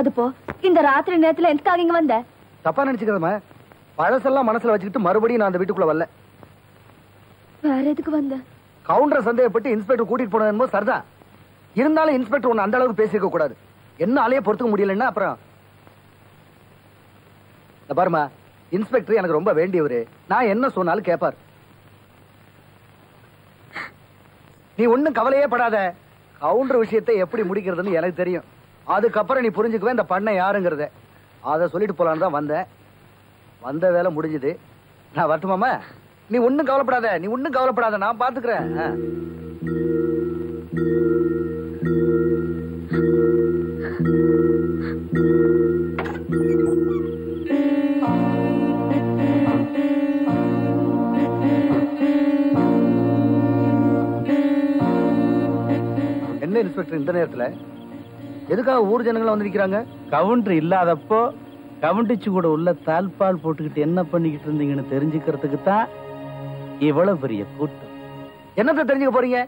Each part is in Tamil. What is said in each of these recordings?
கூடாது போ. இந்த ராத்திரி நேரத்துல எதுக்காக இங்க வந்த? தப்பா நினைச்சுக்கிறமா? பழசெல்லாம் மனசுல வச்சுக்கிட்டு மறுபடியும் நான் அந்த வீட்டுக்குள்ள வரல. வேற எதுக்கு வந்த? கவுண்டர் சந்தேகப்பட்டு இன்ஸ்பெக்டர் கூட்டிட்டு போனது சரிதான். இருந்தாலும் இன்ஸ்பெக்டர் ஒன்னு அந்த அளவுக்கு பேசிக்க கூடாது. என்ன ஆளையே பொறுத்துக்க முடியலன்னா அப்புறம் பாருமா, இன்ஸ்பெக்டர் எனக்கு ரொம்ப வேண்டியவரு. நான் என்ன சொன்னாலும் கேட்பார். நீ ஒண்ணும் கவலையே படாத. கவுண்டர் விஷயத்தை எப்படி முடிக்கிறதுன்னு எனக்கு தெரியும். அதுக்கப்புறம் நீ புரிஞ்சுக்குவே இந்த பண்ணை யாருங்கிறத. அதை சொல்லிட்டு போலான்னு தான் வந்தேன். வந்த வேலை முடிஞ்சது. நான் வரட்டுமாமா? நீ ஒண்ணும் கவலைப்படாத, நான் பாத்துக்கிறேன். என்ன இன்ஸ்பெக்டர் இந்த நேரத்துல? எதுக்காக ஊர் ஜனங்கள வந்து நிக்கிறாங்க? கவுண்டர் இல்லாதப்போ கவுண்டிச்சு கூட உள்ள தாழ்பால் போட்டுக்கிட்டு என்ன பண்ணிக்கிட்டு இருந்தீங்கன்னு தெரிஞ்சுக்கிறதுக்கு தான் இவ்வளவு பெரிய கூட்டம். என்னத்தை தெரிஞ்சுக்க போறீங்க?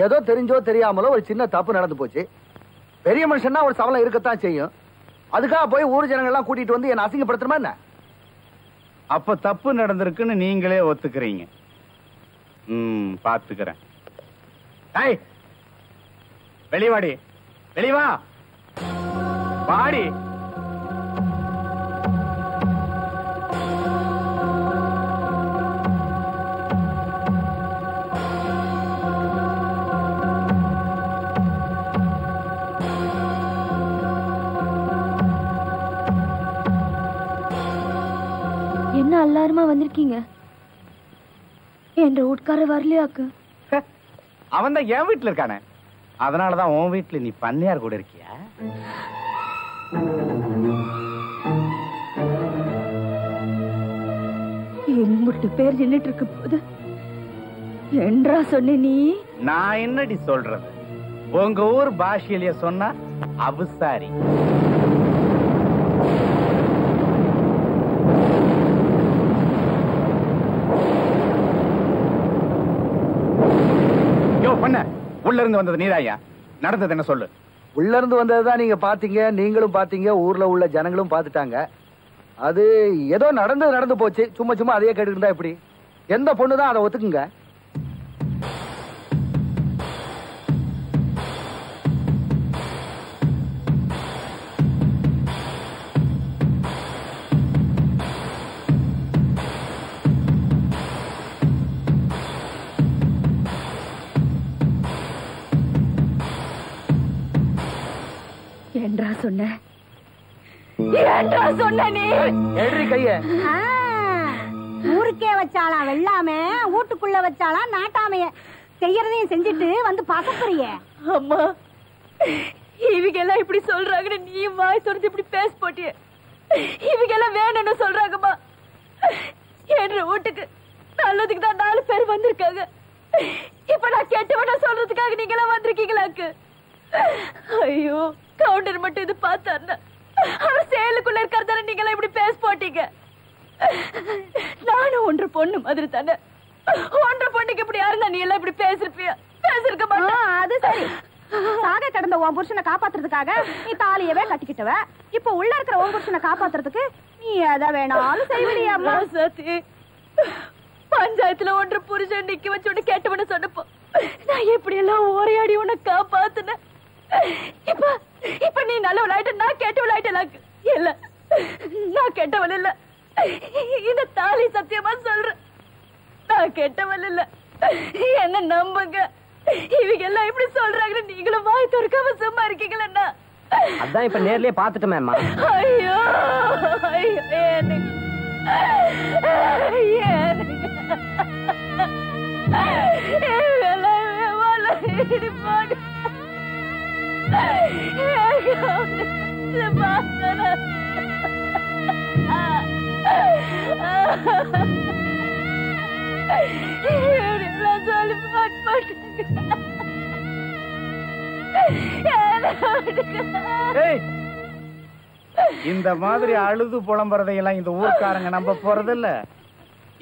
ஏதோ தெரிஞ்சோ தெரியாமலோ ஒரு சின்ன தப்பு நடந்து போச்சு. பெரிய மனுஷன்னா ஒரு சவலம் இருக்கத்தான் செய்யும். அதுக்காக போய் ஊர் ஜனங்கள் எல்லாம் கூட்டிட்டு வந்து என்ன அசிங்கப்படுத்துறமா என்ன? அப்ப தப்பு நடந்திருக்குன்னு நீங்களே ஒத்துக்கிறீங்க. பாத்துக்கிறேன். வெளிவாடி, வெளிவா வாடி. என்ன எல்லாருமா வந்திருக்கீங்க? என்ற வீட்டுக்கார வரலையாக்கு? அவன் தான் என் வீட்டுல இருக்கானே. அதனாலதான் உன் வீட்டுல நீ பண்ணையார் கூட இருக்கியா? எம்புட்டு பேர் நின்னுட்டு இருக்க போது என்றா சொன்ன நீ? நான் என்னடி சொல்றது? உங்க ஊர் பாஷையிலேயே சொன்னா அபுசாரி. பண்ண உள்ள இருந்து வந்தது நீதாயா? நடந்தது என்ன சொல்லு. உள்ள இருந்து வந்ததுதான் நீங்க பாத்தீங்க, நீங்களும் பாத்தீங்க, ஊர்ல உள்ள ஜனங்களும் பாத்துட்டாங்க. அது ஏதோ நடந்து போச்சு. சும்மா அதையே கேட்டுட்டு இருந்தா எப்படி? எந்த பொண்ணுதான் அதை ஒத்துக்குங்க. என்றா சொன்ன நீ? கைய ஊருக்கே வச்சாளா வெள்ளாம, வீட்டுக்குள்ள வச்சாளா நாட்டாமைய. செய்யறதையும் செஞ்சுட்டு வந்து பசப்புறிய. அம்மா, இவங்க எல்லாம் இப்படி சொல்றாங்கன்னு நீ வாய் திறந்து இப்படி பேச போட்டிய. இவங்க எல்லாம் வேணும்னு சொல்றாங்கம்மா. என்ற வீட்டுக்கு நல்லதுக்கு தான் 4 பேர் வந்திருக்காங்க. இப்ப நான் கெட்டவன சொல்றதுக்காக நீங்க எல்லாம் வந்திருக்கீங்களாக்கு? ஐயோ, கவுண்டர் மட்டும் இது பார்த்தாருன்னா அவர் செயலுக்குள்ள இருக்கிறதான நீங்க எல்லாம் இப்படி பேச போட்டீங்க. நானும் ஒன்று பொண்ணு மாதிரி தானே. ஒன்று பொண்ணுக்கு இப்படி யாருன்னா நீ எல்லாம் இப்படி பேசிருப்பியா? பேசிருக்க மாட்டா? அது சரி. சாக கடந்த உன் புருஷனை காப்பாத்துறதுக்காக நீ தாலியவே கட்டிக்கிட்டவ. இப்ப உள்ள இருக்கிற உன் புருஷனை காப்பாத்துறதுக்கு நீ எதை வேணாலும் செய்வடியாமா? சத்தி, பஞ்சாயத்துல ஒன்று புருஷன் நிக்க வச்சு கேட்டவன சொன்னப்போ நான் எப்படி எல்லாம் ஓரையாடி உன்னை காப்பாத்துன. இப்ப நீ நல்ல விளையாட்டு, நான் கெட்ட விளையாட்டு. இல்ல, நான் கெட்டவள் இல்ல. இந்த தாலி சத்தியமா சொல்றேன், நான் கெட்டவள் இல்ல. என்ன நம்புங்க. இவங்க எல்லாம் இப்படி சொல்றாங்கன்னு நீங்களும் வாய் திறக்காம சும்மா இருக்கீங்களா? அதான் இப்ப நேர்லயே பாத்துட்டோமேம்மா. ஐயோ, எனக்கு இந்த மாதிரி அழுது புலம்புறதையெல்லாம் இந்த ஊர்க்காரங்க நம்ப போறதில்ல.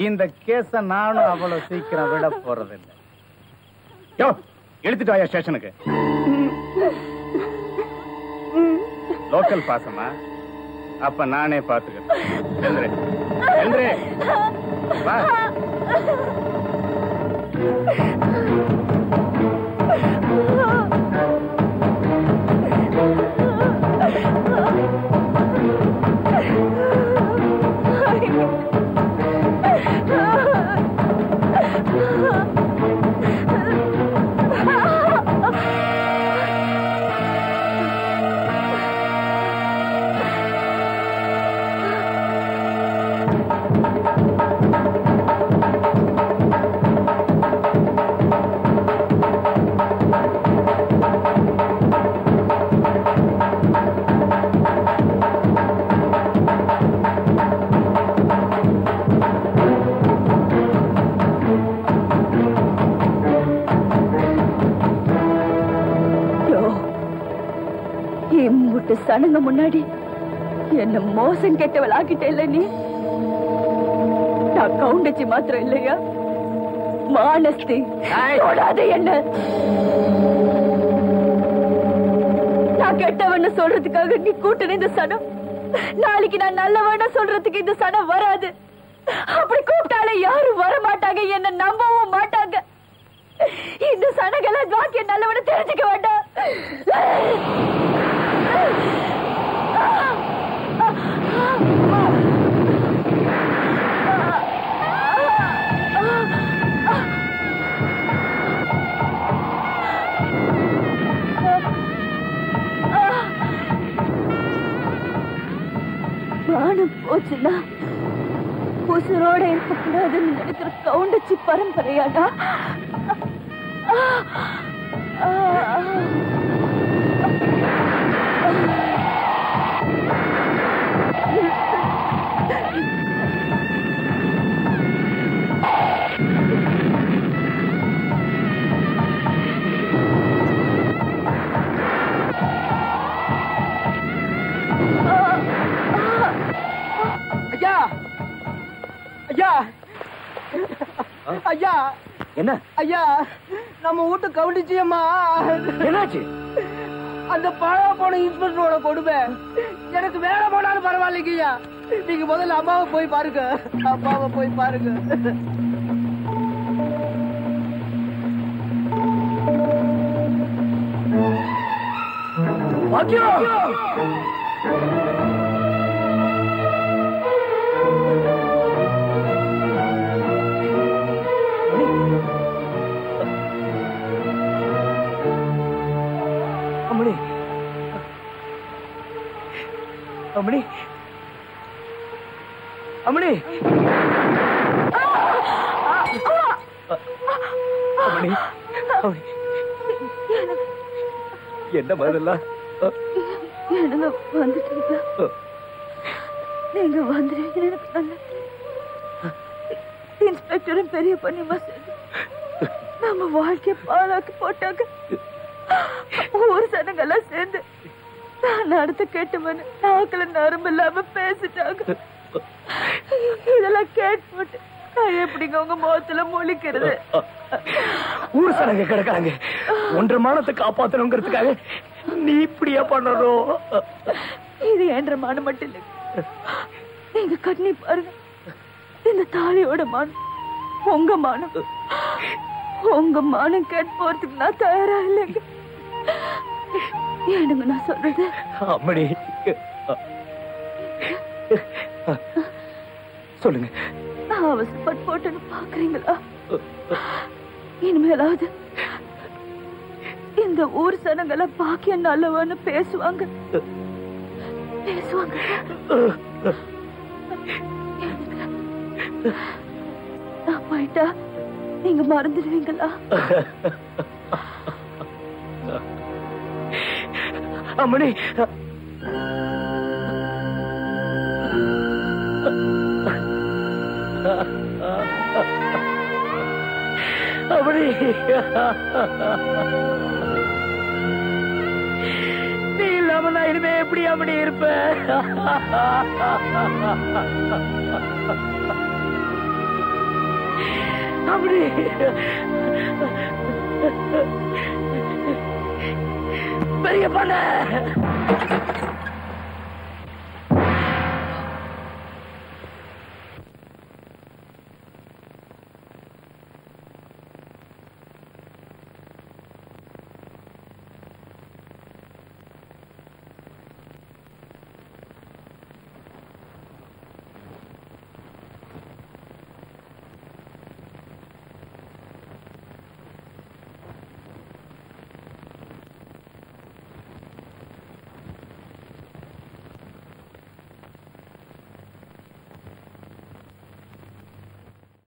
இந்த கேஸ நானும் அவ்வளவு சீக்கிரம் விட போறதில்லை. எழுத்துட்டு வாயா ஸ்டேஷனுக்கு. லோக்கல் பாசமா? அப்ப நானே பாத்துக்கிறேன். வா. சனங்க முன்னாடி என்ன மோசம் கெட்டவள் ஆக்கிட்டே இல்ல நீ. நான் கவுண்டச்சி மாத்திரம் இல்லையா, மானஸ்தி. தொடாத என்ன. நான் கெட்டவன்னு சொல்றதுக்காக நீ கூட்டின இந்த சனம் நாளைக்கு நான் நல்லவன சொல்றதுக்கு இந்த சனம் வராது. அப்படி கூப்பிட்டாலே யாரும் வர மாட்டாங்க, என்ன நம்பவும் மாட்டாங்க. இந்த சனங்களை வாக்கிய நல்லவன தெரிஞ்சுக்க வேண்டாம். மானம் போச்சுன்னா உசுரோட இருக்கக்கூடாதுன்னு நினைக்கிற கவுண்டச்சி பரம்பரையாடா. ஐயா, என்ன ஐயா, நம்ம வீட்டு கவுண்டிச்சியம்மா என்னாச்சு? அந்த பழா போன இன்ஸ்பெக்டரோட கொடுமை. எனக்கு வேற போனாலும் பரவாயில்லைங்க ஐயா. நீங்க முதல்ல அம்மாவை போய் பாருங்க, அம்மாவை போய் பாருங்க. அம்மணி, அம்மணி, அம்மணி, என்ன பதிலா? எனக்கு வந்துட்டீங்களா? நீங்க வந்துடுவீங்க எனக்கு நல்லா. இன்ஸ்பெக்டரும் பெரிய பண்ணிமா சேர்ந்து நம்ம வாழ்க்கைய பாலாக்கி போட்டாங்க. ஒரு சனங்கெல்லாம் சேர்ந்து நான் அடுத்த கேட்டவன நாக்குல நரம்பு இல்லாம பேசிட்டாங்க. இதெல்லாம் கேட்டு நான் எப்படிங்க உங்க முகத்துல முழிக்கிறது? ஊர் சனங்க கிடக்காங்க. ஒன்றரை மானத்தை காப்பாத்தணுங்கிறதுக்காக நீ இப்படியா பண்ணணும்? இது என்ற மானம் மட்டும் இல்லை, நீங்க கண்ணி பாருங்க. இந்த தாலியோட மானம் உங்க மானம். உங்க மானம் கேட்டு போறதுக்கு நான் தயாரா இல்லைங்க. ஏனுங்க நான் சொல்றது? அம்மணி சொல்லுங்க. நான் அவசரப்பட்டு போட்டேன்னு பாக்குறீங்களா? இனிமேலாவது இந்த ஊர் சனங்களை பாக்கிய நல்லவன்னு பேசுவாங்க பேசுவாங்க. நான் போயிட்டா நீங்க மறந்துடுவீங்களா? அம்மணி, அம்மணி, நீ இல்லாம நான் இனிமே எப்படி அம்மணி இருப்பேன்? அம்மணி, பெரிய பண்ண